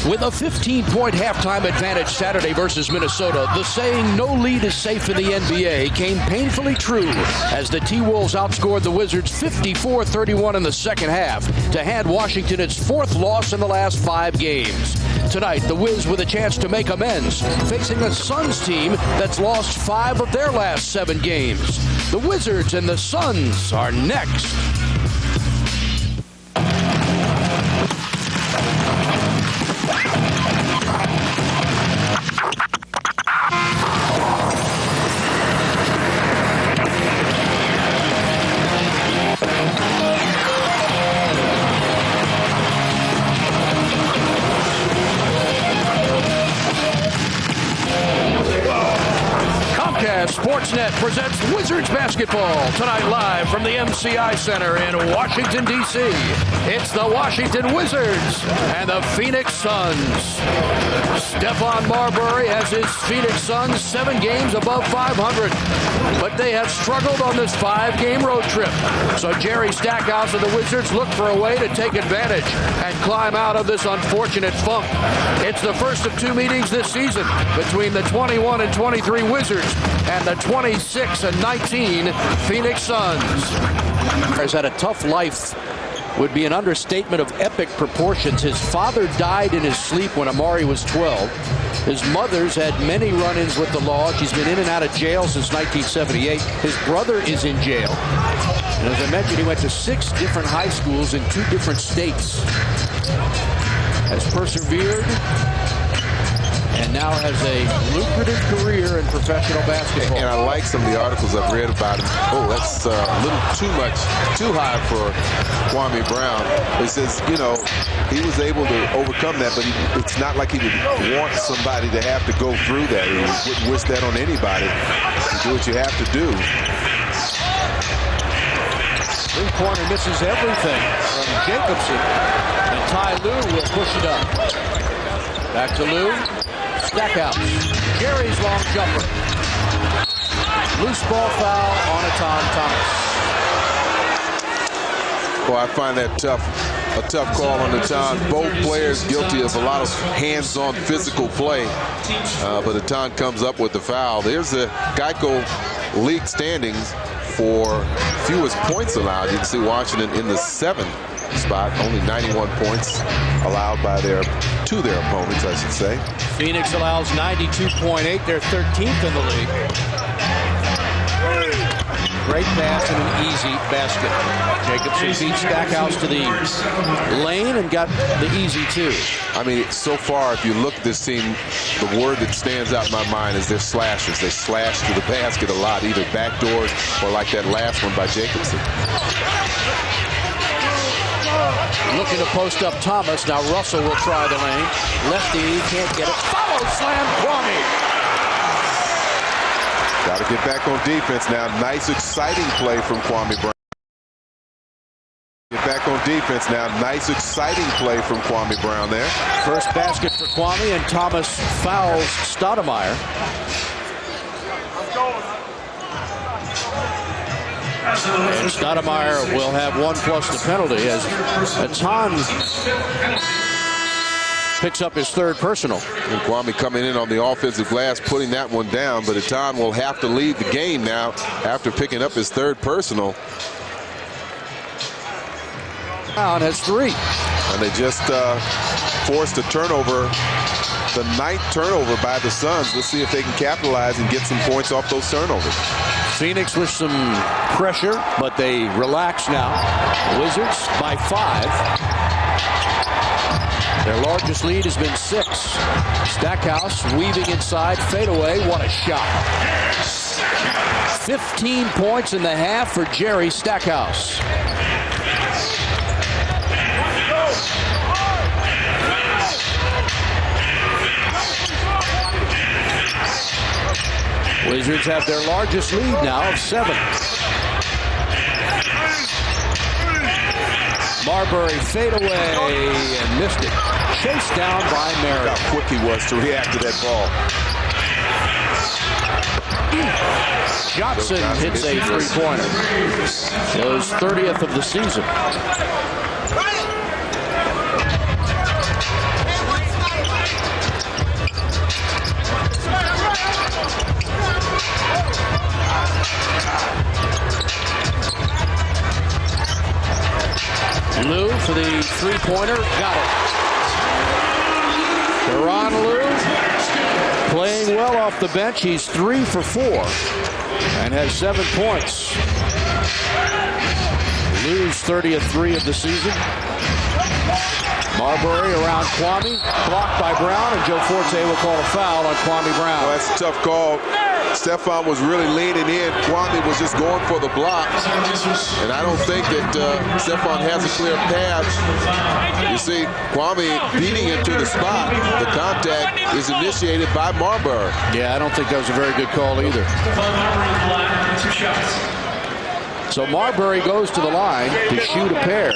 With a 15-point halftime advantage Saturday versus Minnesota, the saying "no lead is safe in the NBA" came painfully true as the T-Wolves outscored the Wizards 54-31 in the second half to hand Washington its fourth loss in the last 5 games. Tonight, the Wiz with a chance to make amends, facing a Suns team that's lost 5 of their last 7 games. The Wizards and the Suns are next. Sportsnet presents Wizards basketball tonight live from the MCI Center in Washington, D.C. It's the Washington Wizards and the Phoenix Suns. Stephon Marbury has his Phoenix Suns 7 games above 500, but they have struggled on this 5-game road trip. So Jerry Stackhouse and the Wizards look for a way to take advantage and climb out of this unfortunate funk. It's the first of 2 meetings this season between the 21-23 Wizards and the 26-19 Phoenix Suns. Has had a tough life would be an understatement of epic proportions. His father died in his sleep when Amari was 12. His mother's had many run-ins with the law. She's been in and out of jail since 1978. His brother is in jail. And as I mentioned, he went to 6 different high schools in 2 different states. Has persevered and now has a lucrative career in professional basketball. And I like some of the articles I've read about him. Oh, that's a little too high for Kwame Brown. He says, you know, he was able to overcome that, but it's not like he would want somebody to have to go through that. He wouldn't wish that on anybody. You do what you have to do. Three-pointer misses everything from Jacobson. And Ty Lue will push it up. Back to Lue. Stackhouse. Jerry's long jumper. Loose ball foul on Etan Thomas. Well, I find that a tough call on Etan. Both players guilty of a lot of hands-on physical play. But Etan comes up with the foul. There's the Geico League standings for fewest points allowed. You can see Washington in the 7th spot, only 91 points allowed to their opponents, I should say. Phoenix allows 92.8. They're 13th in the league. Great pass and an easy basket. Jacobson beat Stackhouse to the lane and got the easy 2. I mean, so far, if you look at this team, the word that stands out in my mind is their slashes. They slash to the basket a lot, either backdoors or like that last one by Jacobson. Looking to post up Thomas. Now Russell will try the lane. Lefty can't get it. Follow slam Kwame. Got to get back on defense now. Nice, exciting play from Kwame Brown. Get back on defense now. Nice, exciting play from Kwame Brown there. First basket for Kwame, and Thomas fouls Stoudemire. And Stoudemire will have 1 plus the penalty as Etan picks up his 3rd personal. And Kwame coming in on the offensive glass, putting that one down, but Etan will have to leave the game now after picking up his 3rd personal. Brown has 3. And they just forced a turnover, the 9th turnover by the Suns. Let's see if they can capitalize and get some points off those turnovers. Phoenix with some pressure, but they relax now. Wizards by 5. Their largest lead has been 6. Stackhouse weaving inside, fadeaway. What a shot. 15 points in the half for Jerry Stackhouse. Wizards have their largest lead now of 7. Marbury fadeaway and missed it. Chased down by Merritt. How quick he was to react to that ball. Johnson hits a 3-pointer. His 30th of the season. three-pointer. Got it. Tyronn Lue playing well off the bench. He's 3 for 4 and has 7 points. Lue's 30th 3 of the season. Marbury around Kwame, blocked by Brown, and Joe Forte will call a foul on Kwame Brown. Well, that's a tough call. Stephon was really leaning in. Kwame was just going for the block. And I don't think that Stephon has a clear path. You see, Kwame beating him to the spot. The contact is initiated by Marbury. Yeah, I don't think that was a very good call either. So Marbury goes to the line to shoot a pair.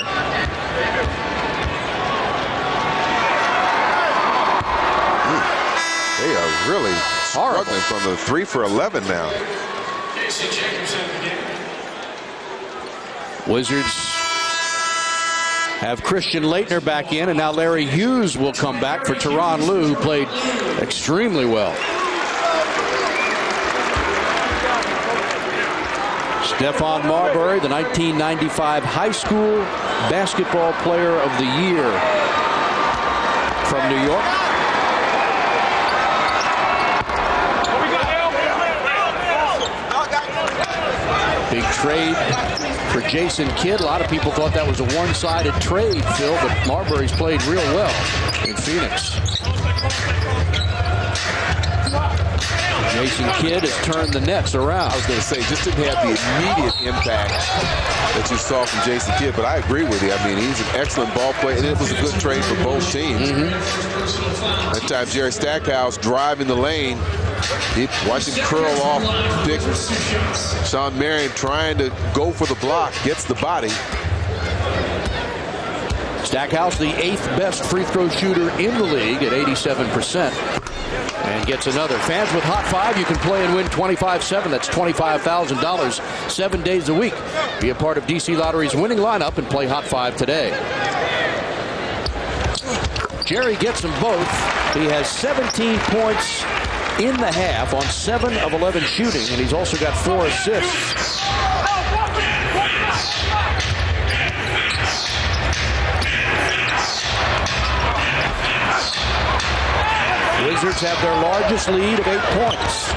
They are really struggling from the 3 for 11 now. Wizards have Christian Laettner back in, and now Larry Hughes will come back for Tyronn Lue, who played extremely well. Stephon Marbury, the 1995 High School Basketball Player of the Year from New York. Big trade for Jason Kidd. A lot of people thought that was a one-sided trade, Phil, but Marbury's played real well in Phoenix. Jason Kidd has turned the Nets around. I was going to say, just didn't have the immediate impact that you saw from Jason Kidd, but I agree with you. I mean, he's an excellent ball player, and it was a good trade for both teams. That time, Jerry Stackhouse driving the lane. Watch him curl off, pick Shawn Marion trying to go for the block, gets the body. Stackhouse, the 8th best free throw shooter in the league at 87%. And gets another. Fans with Hot 5, you can play and win 25-7. That's $25,000 7 days a week. Be a part of DC Lottery's winning lineup and play Hot 5 today. Jerry gets them both. He has 17 points in the half on 7 of 11 shooting, and he's also got 4 assists. Wizards have their largest lead of 8 points.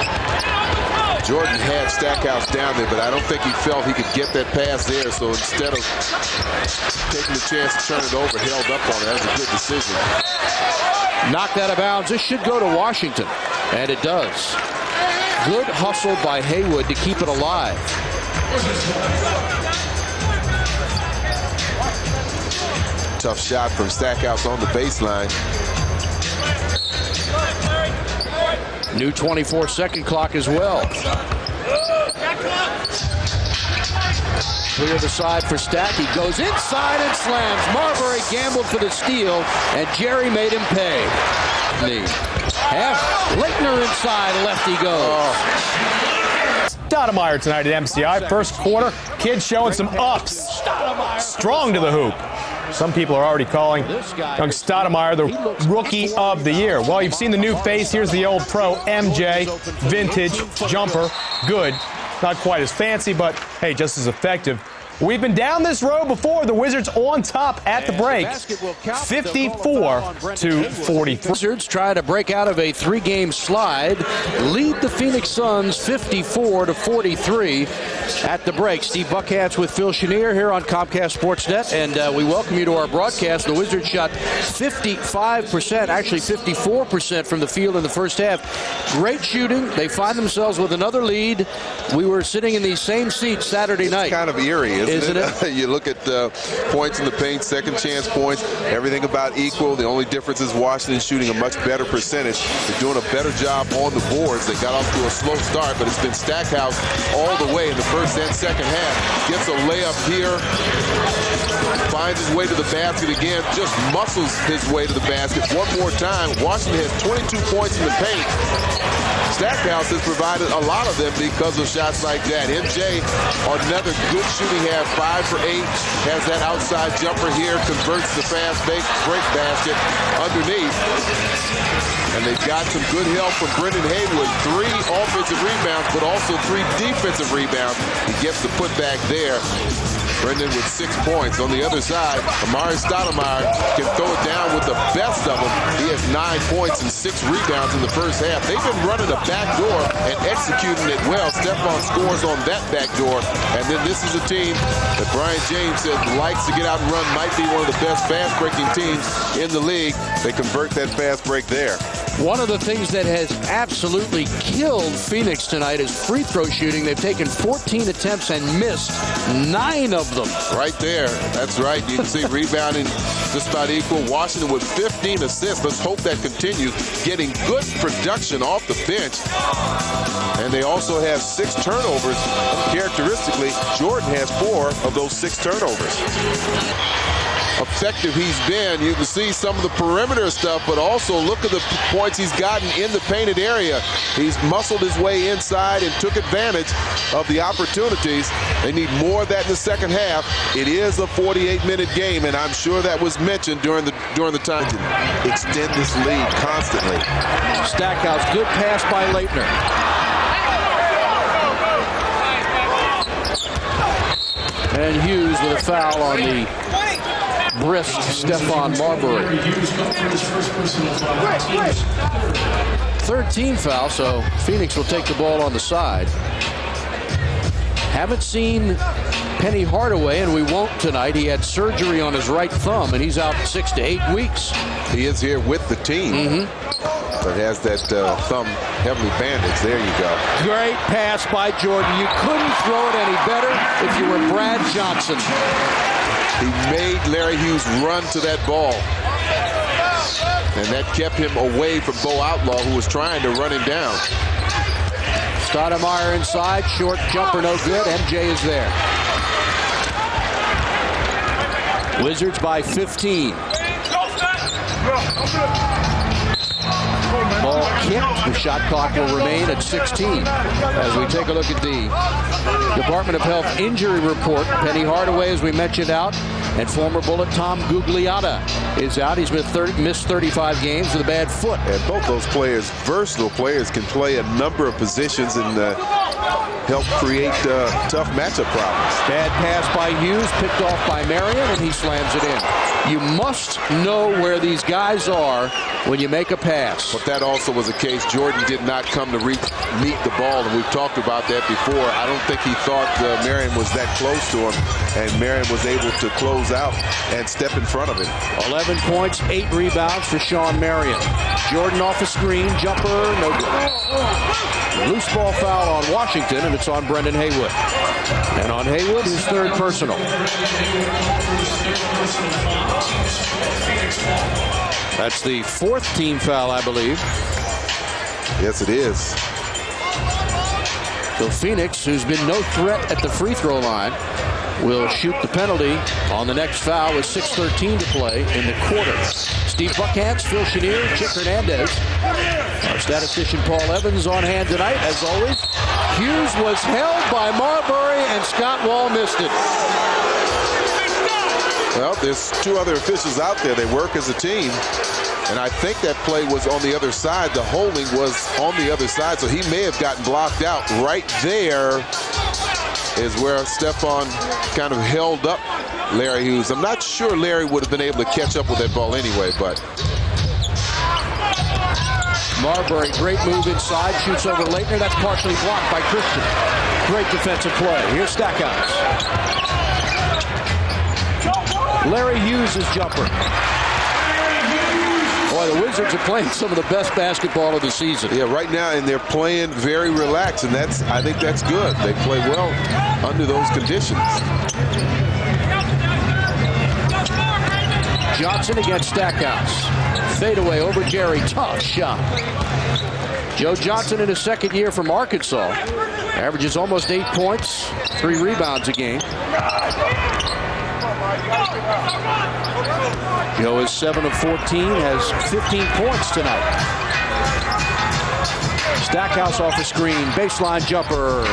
Jordan had Stackhouse down there, but I don't think he felt he could get that pass there, so instead of taking the chance to turn it over, held up on it. That was a good decision. Knocked out of bounds. This should go to Washington, and it does. Good hustle by Haywood to keep it alive. Tough shot from Stackhouse on the baseline. New 24-second clock as well. Clear the side for Stack. He goes inside and slams. Marbury gambled for the steal, and Jerry made him pay. Half Laettner inside, lefty goes. Stoudemire tonight at MCI. First quarter, Kidd showing some ups. Strong to the hoop. Some people are already calling young Stoudemire the Rookie of the Year. Well, you've seen the new face. Here's the old pro, MJ. Vintage, jumper, good. Not quite as fancy, but, hey, just as effective. We've been down this road before. The Wizards on top at the break, 54-43. Wizards try to break out of a 3-game slide, lead the Phoenix Suns 54-43 at the break. Steve Buckhatz with Phil Chenier here on Comcast Sportsnet, and we welcome you to our broadcast. The Wizards shot 55%, actually 54% from the field in the first half. Great shooting. They find themselves with another lead. We were sitting in these same seats Saturday night. It's kind of eerie, isn't it? You look at points in the paint, second chance points, everything about equal. The only difference is Washington shooting a much better percentage. They're doing a better job on the boards. They got off to a slow start, but it's been Stackhouse all the way in the first and second half. Gets a layup here. Finds his way to the basket again. Just muscles his way to the basket one more time. Washington has 22 points in the paint. Stackhouse has provided a lot of them because of shots like that. MJ, another good shooting half, 5 for 8. Has that outside jumper here, converts the fast break basket underneath. And they've got some good help from Brendan Haywood. 3 offensive rebounds, but also 3 defensive rebounds. He gets the putback there. Brendan with 6 points. On the other side. Amari Stoudemire can throw it down with the best of them. He has 9 points and 6 rebounds in the first half. They've been running a backdoor and executing it well. Stephon scores on that backdoor. And then this is a team that Brian James said likes to get out and run, might be one of the best fast-breaking teams in the league. They convert that fast break there. One of the things that has absolutely killed Phoenix tonight is free throw shooting. They've taken 14 attempts and missed 9 of them. Right there. That's right. You can see rebounding just about equal. Washington with 15 assists. Let's hope that continues. Getting good production off the bench. And they also have 6 turnovers. Characteristically, Jordan has 4 of those 6 turnovers. Effective he's been. You can see some of the perimeter stuff, but also look at the points he's gotten in the painted area. He's muscled his way inside and took advantage of the opportunities. They need more of that in the second half. It is a 48-minute game, and I'm sure that was mentioned during the time. Extend this lead constantly. Stackhouse, good pass by Leitner. And Hughes with a foul on the brisk Stephon Marbury. Third team foul, so Phoenix will take the ball on the side. Haven't seen Penny Hardaway, and we won't tonight. He had surgery on his right thumb, and he's out 6 to 8 weeks. He is here with the team. But has that thumb heavily bandaged. There you go. Great pass by Jordan. You couldn't throw it any better if you were Brad Johnson. He made Larry Hughes run to that ball. And that kept him away from Bo Outlaw, who was trying to run him down. Stoudemire inside. Short jumper, no good. MJ is there. Wizards by 15. Ball kicked. The shot clock will remain at 16. As we take a look at the Department of Health injury report, Penny Hardaway, as we mentioned, out. And former Bullet Tom Gugliotta is out. He's missed 35 games with a bad foot. And both those players, versatile players, can play a number of positions and help create tough matchup problems. Bad pass by Hughes, picked off by Marion, and he slams it in. You must know where these guys are when you make a pass. But that also was the case. Jordan did not come to meet the ball, and we've talked about that before. I don't think he thought Marion was that close to him, and Marion was able to close out and step in front of him. 11 points, 8 rebounds for Sean Marion. Jordan off a screen, jumper, no good. Loose ball foul on Washington, and it's on Brendan Haywood. And on Haywood, his third personal. That's the 4th team foul, I believe. Yes, it is. So Phoenix, who's been no threat at the free throw line, will shoot the penalty on the next foul with 6:13 to play in the quarter. Steve Buckhantz, Phil Chenier, Chick Hernandez. Our statistician Paul Evans on hand tonight, as always. Hughes was held by Marbury, and Scott Wall missed it. Well, there's 2 other officials out there. They work as a team. And I think that play was on the other side. The holding was on the other side, so he may have gotten blocked out. Right there is where Stephon kind of held up Larry Hughes. I'm not sure Larry would have been able to catch up with that ball anyway, but. Marbury, great move inside, shoots over Leitner. That's partially blocked by Christian. Great defensive play. Here's Stackhouse. Larry Hughes' jumper. Boy, the Wizards are playing some of the best basketball of the season. Yeah, right now, and they're playing very relaxed, and I think that's good. They play well under those conditions. Johnson against Stackhouse. Fadeaway over Jerry. Tough shot. Joe Johnson in his second year from Arkansas. Averages almost 8 points, 3 rebounds a game. Joe is 7 of 14, has 15 points tonight. Stackhouse off the screen, baseline jumper.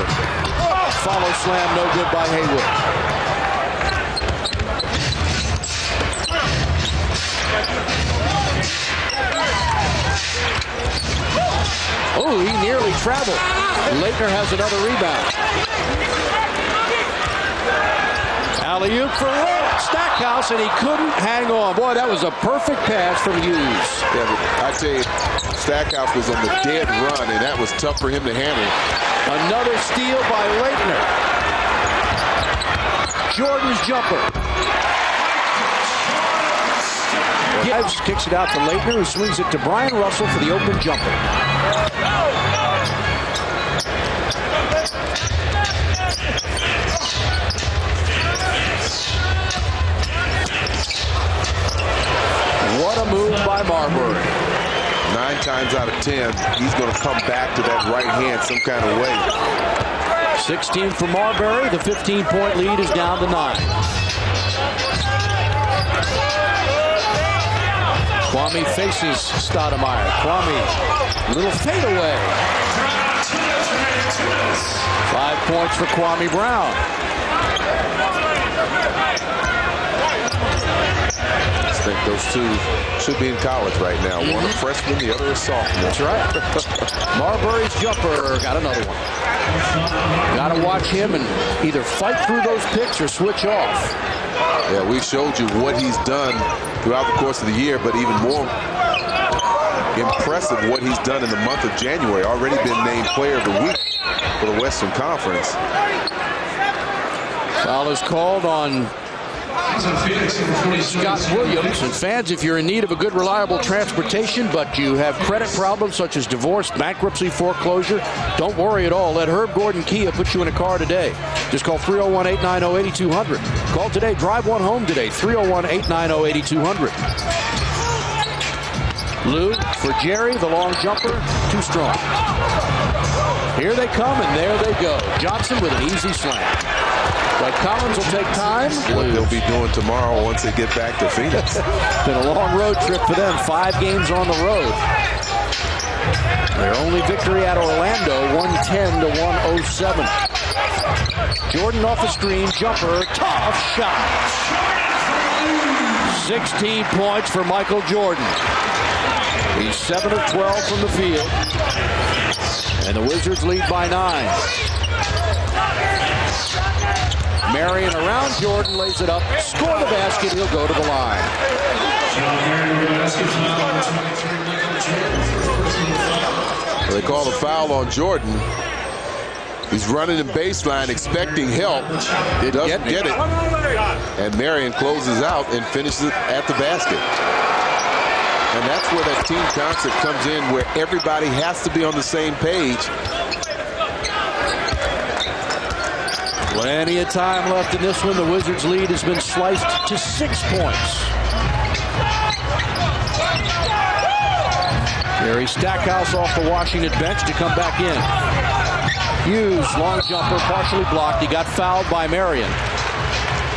Follow slam, no good by Haywood. Oh, he nearly traveled. Leitner has another rebound. Alley-oop for Witt. Stackhouse, and he couldn't hang on. Boy, that was a perfect pass from Hughes. Yeah, I tell you, Stackhouse was on the dead run, and that was tough for him to handle. Another steal by Leitner. Jordan's jumper. Gibbs kicks it out to Leitner, who swings it to Brian Russell for the open jumper. What a move by Marbury. 9 times out of 10, he's going to come back to that right hand some kind of way. 16 for Marbury. The 15-point lead is down to 9. Kwame faces Stoudemire. Kwame, little fadeaway. 5 points for Kwame Brown. I think those two should be in college right now. One a freshman, the other a sophomore. That's right. Marbury's jumper got another one. Got to watch him and either fight through those picks or switch off. Yeah, we showed you what he's done throughout the course of the year, but even more impressive what he's done in the month of January. Already been named Player of the Week for the Western Conference. Foul is called on Scott Williams. And fans, if you're in need of a good, reliable transportation, but you have credit problems such as divorce, bankruptcy, foreclosure, don't worry at all. Let Herb Gordon Kia put you in a car today. Just call 301-890-8200. Call today. Drive one home today. 301-890-8200. Lou for Jerry, the long jumper, too strong. Here they come, and there they go. Johnson with an easy slam. But Collins will take time. What they'll be doing tomorrow once they get back to Phoenix. Been a long road trip for them. 5 games on the road. Their only victory at Orlando, 110-107. Jordan off the screen, jumper, tough shot. 16 points for Michael Jordan. He's 7 of 12 from the field. And the Wizards lead by 9. Marion around Jordan, lays it up, score the basket, he'll go to the line. They call the foul on Jordan. He's running in baseline, expecting help. He doesn't get it. And Marion closes out and finishes it at the basket. And that's where that team concept comes in, where everybody has to be on the same page. Plenty of time left in this one. The Wizards' lead has been sliced to 6 points. Gary Stackhouse off the Washington bench to come back in. Hughes, long jumper, partially blocked. He got fouled by Marion.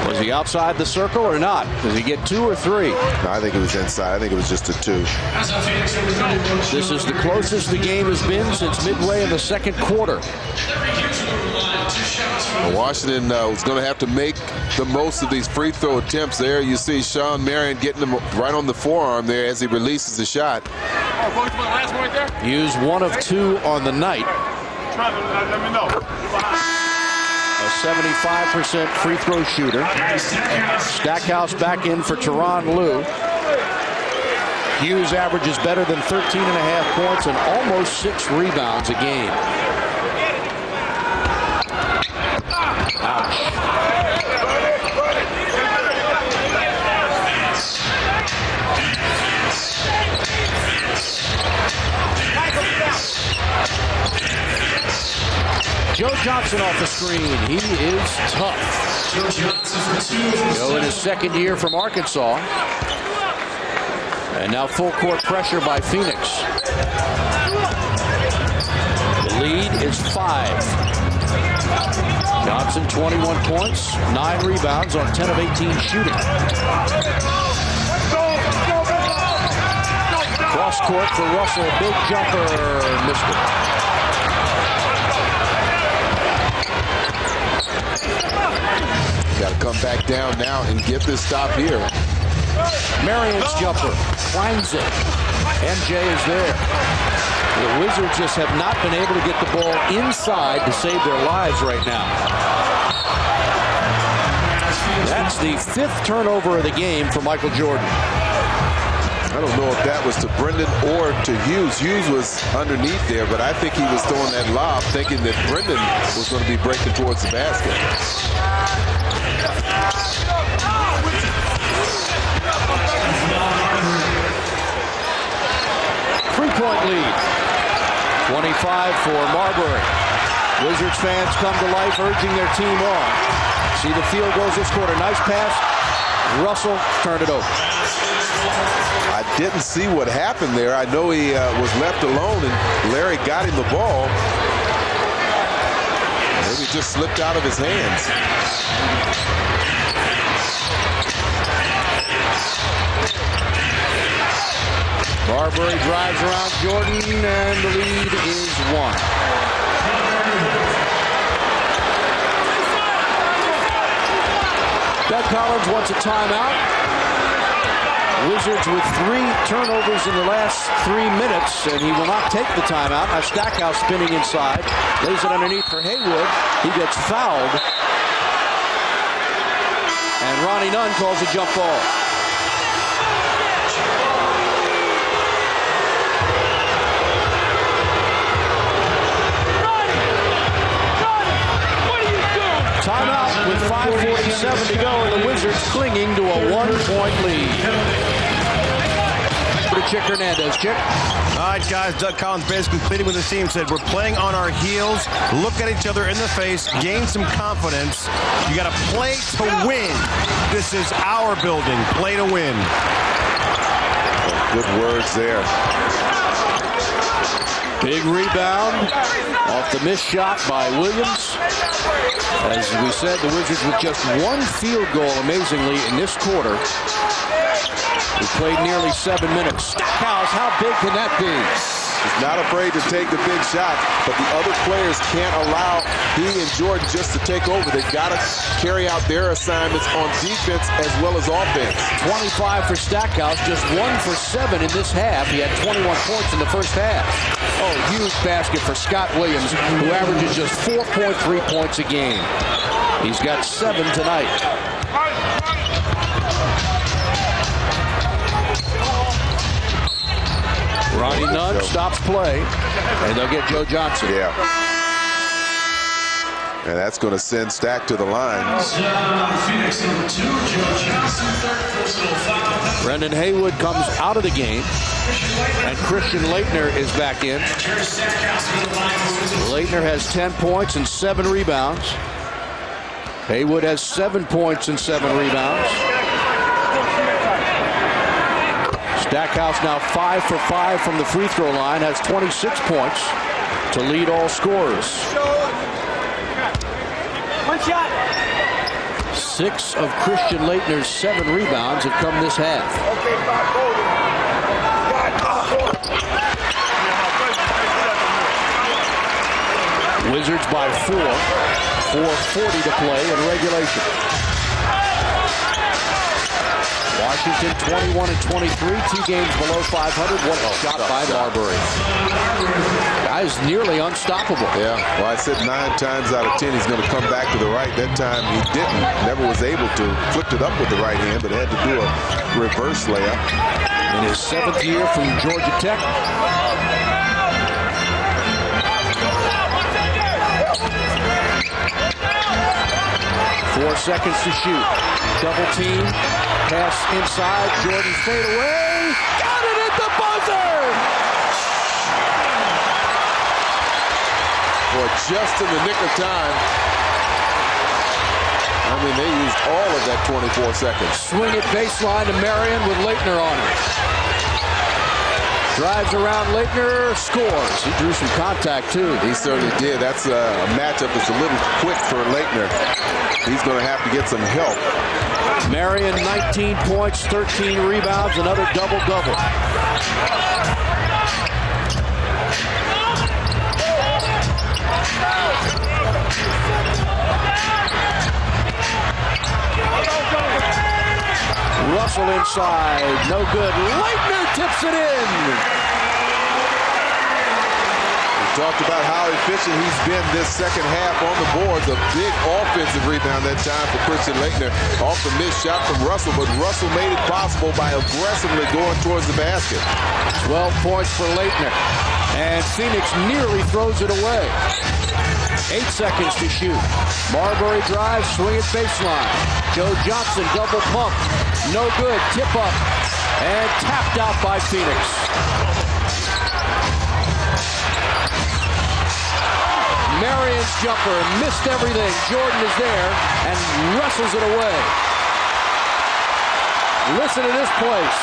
Was he outside the circle or not? Does he get 2 or 3? No, I think it was inside. I think it was just a 2. This is the closest the game has been since midway in the second quarter. Washington was going to have to make the most of these free throw attempts there. You see Sean Marion getting him right on the forearm there as he releases the shot. Hughes 1 of 2 on the night. A 75% free throw shooter. Stackhouse back in for Tyronn Lue. Hughes averages better than 13.5 points and almost 6 rebounds a game. Ouch. Joe Johnson off the screen. He is tough. Joe in his second year from Arkansas. And now full court pressure by Phoenix. The lead is 5. Johnson 21 points, 9 rebounds on 10 of 18 shooting. Cross court for Russell, big jumper, missed it. Got to come back down now and get this stop here. Marion's jumper, finds it. MJ is there. The Wizards just have not been able to get the ball inside to save their lives right now. That It's the 5th turnover of the game for Michael Jordan. I don't know if that was to Brendan or to Hughes. Hughes was underneath there, but I think he was throwing that lob thinking that Brendan was going to be breaking towards the basket. 3-point lead. 25 for Marbury. Wizards fans come to life, urging their team on. See the field goals this quarter. Nice pass. Russell turned it over. I didn't see what happened there. I know he was left alone, and Larry got him the ball. Maybe it just slipped out of his hands. Marbury drives around Jordan, and the lead is 1. Doug Collins wants a timeout. Wizards with 3 turnovers in the last 3 minutes, and he will not take the timeout. Now Stackhouse spinning inside, lays it underneath for Haywood. He gets fouled, and Ronnie Nunn calls a jump ball. Timeout with 5:47 to go, and the Wizards clinging to a 1-point lead. To Chick Hernandez. Chick. All right, guys, Doug Collins basically pleading with his team, said we're playing on our heels, look at each other in the face, gain some confidence. You got to play to win. This is our building. Play to win. Good words there. Big rebound off the missed shot by Williams. As we said, the Wizards with just 1 field goal, amazingly, in this quarter. We played nearly 7 minutes. Stackhouse, how big can that be? He's not afraid to take the big shot, but the other players can't allow he and Jordan just to take over. They've got to carry out their assignments on defense as well as offense. 25 for Stackhouse, just 1 for 7 in this half. He had 21 points in the first half. Oh, huge basket for Scott Williams, who averages just 4.3 points a game. He's got 7 tonight. Ronnie Nunn stops play, and they'll get Joe Johnson. Yeah. And that's going to send Stack to the line. Brendan Haywood comes out of the game, and Christian Laettner is back in. Laettner has 10 points and 7 rebounds. Haywood has 7 points and 7 rebounds. Stackhouse now 5 for 5 from the free throw line, has 26 points to lead all scorers. 6 of Christian Laettner's 7 rebounds have come this half. Wizards by 4, 4:40 to play in regulation. Washington 21 and 23, 2 games below 500. What a shot by Marbury. Guy's nearly unstoppable. Yeah, well, I said 9 times out of 10 he's going to come back to the right. That time he didn't. Never was able to. Flipped it up with the right hand, but had to do a reverse layup. In his 7th year from Georgia Tech. Four seconds to shoot. Double team. Pass inside. Jordan fade away. Got it at the buzzer! Boy, just in the nick of time. I mean, they used all of that 24 seconds. Swing it baseline to Marion with Laettner on it. Drives around Laettner, scores. He drew some contact, too. He certainly did. That's a matchup that's a little quick for Laettner. He's going to have to get some help. Marion, 19 points, 13 rebounds, another double-double. Russell inside, no good. Laettner tips it in. talked about how efficient he's been this second half on the boards. A big offensive rebound that time for Christian Laettner off the missed shot from Russell, but Russell made it possible by aggressively going towards the basket. 12 points for Laettner, and Phoenix nearly throws it away. 8 seconds to shoot. Marbury drives, swing it baseline. Joe Johnson double pump. No good. Tip up. And tapped out by Phoenix. Marion's jumper missed everything. Jordan is there and wrestles it away. Listen to this place.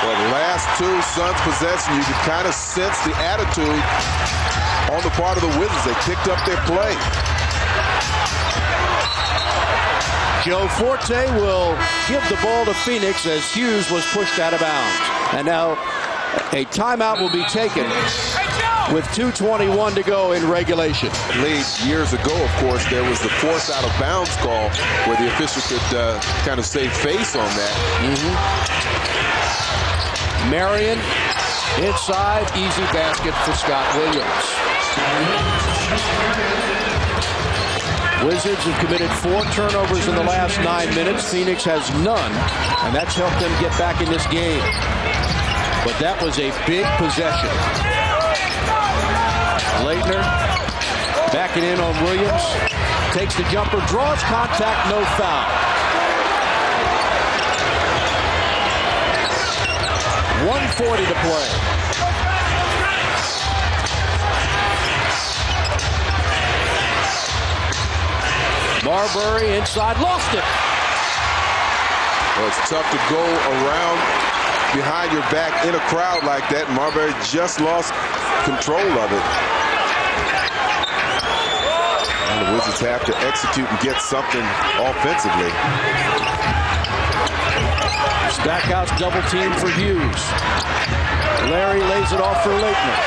Well, the last two Suns possession, you could kind of sense the attitude on the part of the Wizards. They picked up their play. Joe Forte will give the ball to Phoenix as Hughes was pushed out of bounds. And now a timeout will be taken with 2:21 to go in regulation. Lead years ago, of course, there was the force out of bounds call where the official could kind of save face on that. Marion inside, easy basket for Scott Williams. Wizards have committed 4 turnovers in the last 9 minutes. Phoenix has none, and that's helped them get back in this game. But that was a big possession. Laettner backing in on Williams. Takes the jumper, draws contact, no foul. 1:40 to play. Marbury inside, lost it. Well, it's tough to go around behind your back in a crowd like that. Marbury just lost control of it. And the Wizards have to execute and get something offensively. Stackhouse double team for Hughes. Larry lays it off for Laettner.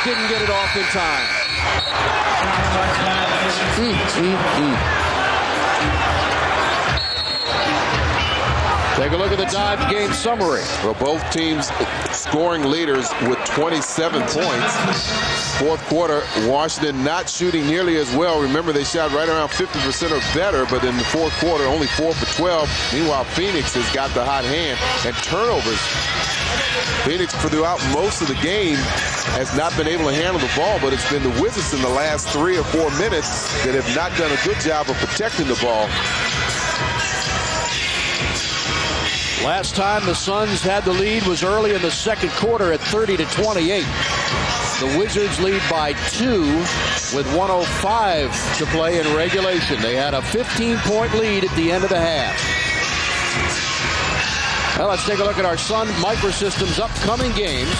Didn't get it off in time. Take a look at the dive game summary. Well, both teams scoring leaders with 27 points. Fourth quarter, Washington not shooting nearly as well. Remember, they shot right around 50% or better, but in the fourth quarter, only 4 for 12. Meanwhile, Phoenix has got the hot hand and turnovers. Phoenix, throughout most of the game, has not been able to handle the ball, but it's been the Wizards in the last 3 or 4 minutes that have not done a good job of protecting the ball. Last time the Suns had the lead was early in the second quarter at 30-28. The Wizards lead by 2 with 1:05 to play in regulation. They had a 15-point lead at the end of the half. Well, let's take a look at our Sun Microsystems upcoming games.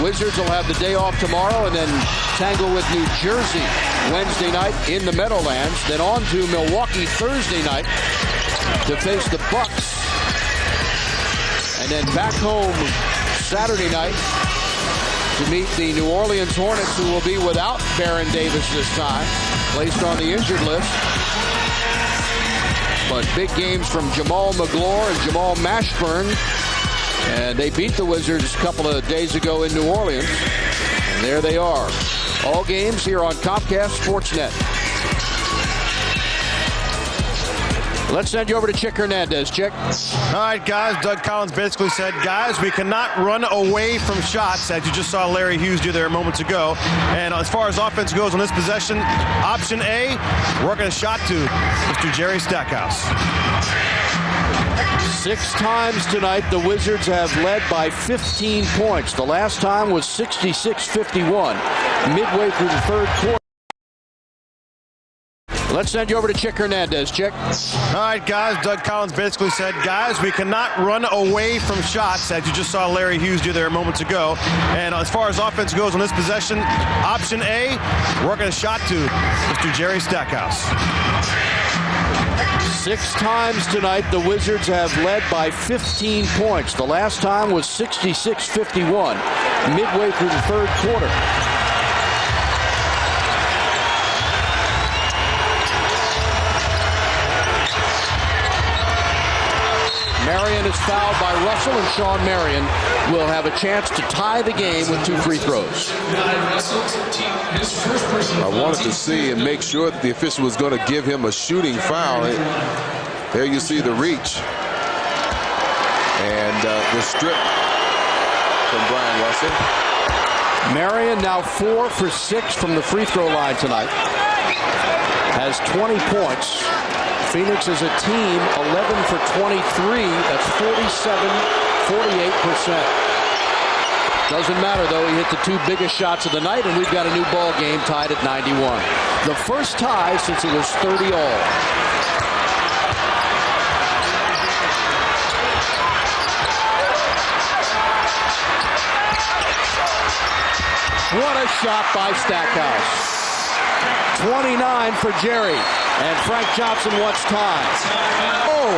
Wizards will have the day off tomorrow and then tangle with New Jersey Wednesday night in the Meadowlands. Then on to Milwaukee Thursday night to face the Bucks. And then back home Saturday night to meet the New Orleans Hornets, who will be without Baron Davis this time, placed on the injured list. But big games from Jamal Magloire and Jamal Mashburn. And they beat the Wizards a couple of days ago in New Orleans. And there they are. All games here on Comcast Sportsnet. Let's send you over to Chick Hernandez. Chick. All right, guys. Doug Collins basically said, guys, we cannot run away from shots, as you just saw Larry Hughes do there moments ago. And as far as offense goes on this possession, option A, working a shot to Mr. Jerry Stackhouse. 6 times tonight, the Wizards have led by 15 points. The last time was 66-51, midway through the third quarter. Let's send you over to Chick Hernandez. Chick. All right, guys. Doug Collins basically said, guys, we cannot run away from shots, as you just saw Larry Hughes do there moments ago. And as far as offense goes on this possession, option A, working a shot to Mr. Jerry Stackhouse. 6 times tonight, the Wizards have led by 15 points. The last time was 66-51, midway through the third quarter. Marion is fouled by Russell, and Sean Marion will have a chance to tie the game with 2 free throws. I wanted to see and make sure that the official was going to give him a shooting foul. There you see the reach. And the strip from Brian Russell. Marion now 4 for 6 from the free throw line tonight. Has 20 points. Phoenix is a team 11 for 23. That's 48%. Doesn't matter, though. He hit the 2 biggest shots of the night, and we've got a new ball game tied at 91. The first tie since it was 30 all. What a shot by Stackhouse. 29 for Jerry. And Frank Johnson wants time. Oh!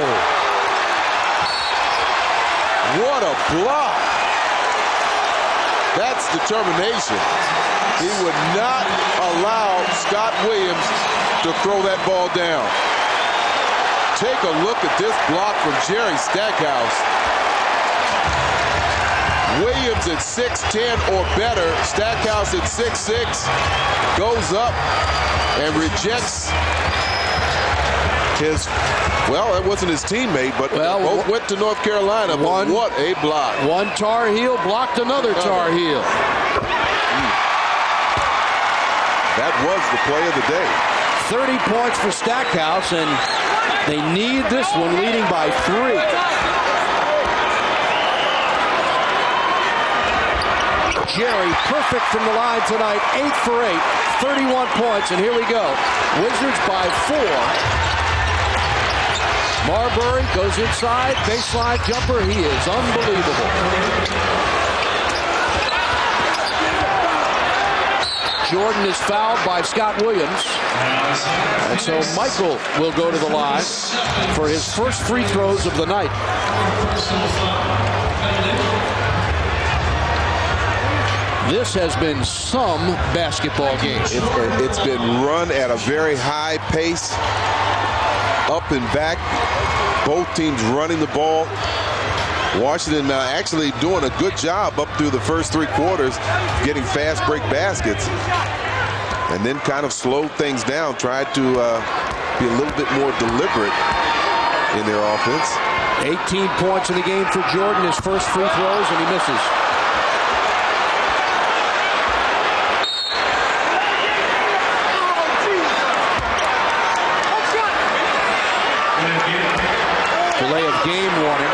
What a block. That's determination. He would not allow Scott Williams to throw that ball down. Take a look at this block from Jerry Stackhouse. Williams at 6'10" or better. Stackhouse at 6'6", goes up and rejects his, well, that wasn't his teammate, but both went to North Carolina. But what a block. One Tar Heel blocked another Tar Heel. That was the play of the day. 30 points for Stackhouse, and they need this one, leading by 3. Jerry, perfect from the line tonight, 8 for 8, 31 points, and here we go. Wizards by 4. Marbury goes inside, baseline jumper. He is unbelievable. Jordan is fouled by Scott Williams. And so Michael will go to the line for his first free throws of the night. This has been some basketball game. It's been run at a very high pace, up and back. Both teams running the ball. Washington actually doing a good job up through the first 3 quarters, getting fast break baskets, and then kind of slowed things down, tried to be a little bit more deliberate in their offense. 18 points in the game for Jordan, his first free throws, and he misses. Delay of game warning.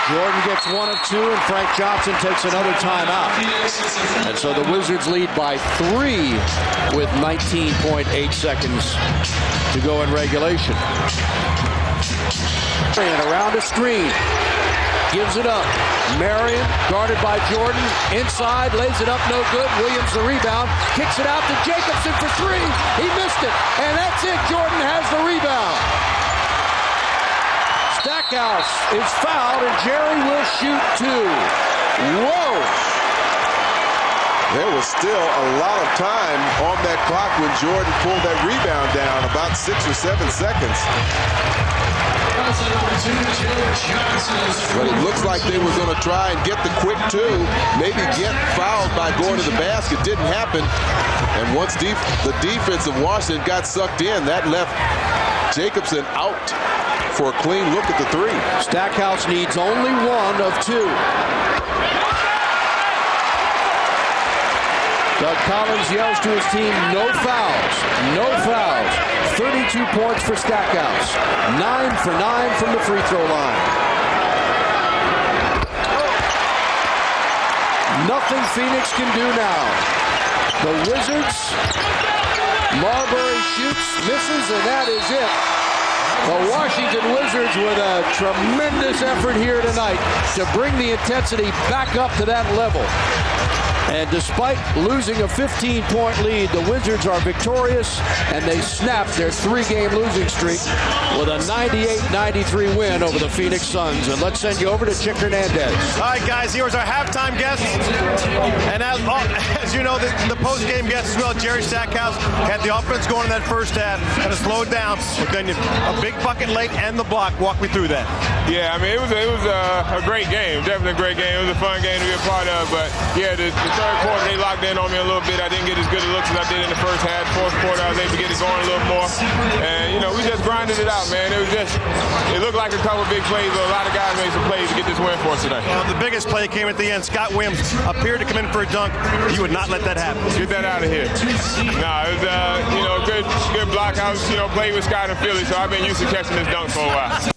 Jordan gets 1 of 2, and Frank Johnson takes another timeout. And so the Wizards lead by 3 with 19.8 seconds to go in regulation. And around a screen. Gives it up. Marion, guarded by Jordan. Inside, lays it up, no good. Williams the rebound. Kicks it out to Jacobson for 3. He missed it. And that's it. Jordan has the rebound. Stackhouse is fouled, and Jerry will shoot 2. Whoa! There was still a lot of time on that clock when Jordan pulled that rebound down, about 6 or 7 seconds. But it looks like they were going to try and get the quick 2, maybe get fouled by going to the basket. Didn't happen. And once the defense of Washington got sucked in, that left Jacobson out for a clean look at the 3. Stackhouse needs only 1 of 2. Doug Collins yells to his team, no fouls, no fouls. 32 points for Stackhouse. 9 for 9 from the free throw line. Nothing Phoenix can do now. The Wizards, Marbury shoots, misses, and that is it. The Washington Wizards with a tremendous effort here tonight to bring the intensity back up to that level. And despite losing a 15-point lead, the Wizards are victorious, and they snapped their 3-game losing streak with a 98-93 win over the Phoenix Suns. And let's send you over to Chick Hernandez. All right, guys, here's our halftime guest. And as you know, the post-game guest as well, Jerry Stackhouse, had the offense going in that first half, kind of slowed down, but then a big bucket late and the block. Walk me through that. Yeah, I mean, it was a great game, definitely a great game. It was a fun game to be a part of, but yeah, the third quarter, they locked in on me a little bit. I didn't get as good a looks as I did in the first half. Fourth quarter, I was able to get it going a little more. And, you know, we just grinded it out, man. It looked like a couple big plays, but a lot of guys made some plays to get this win for us today. Well, the biggest play came at the end. Scott Williams appeared to come in for a dunk. You would not let that happen. Get that out of here. Nah, it was, good block. I was, playing with Scott in Philly, so I've been used to catching this dunk for a while.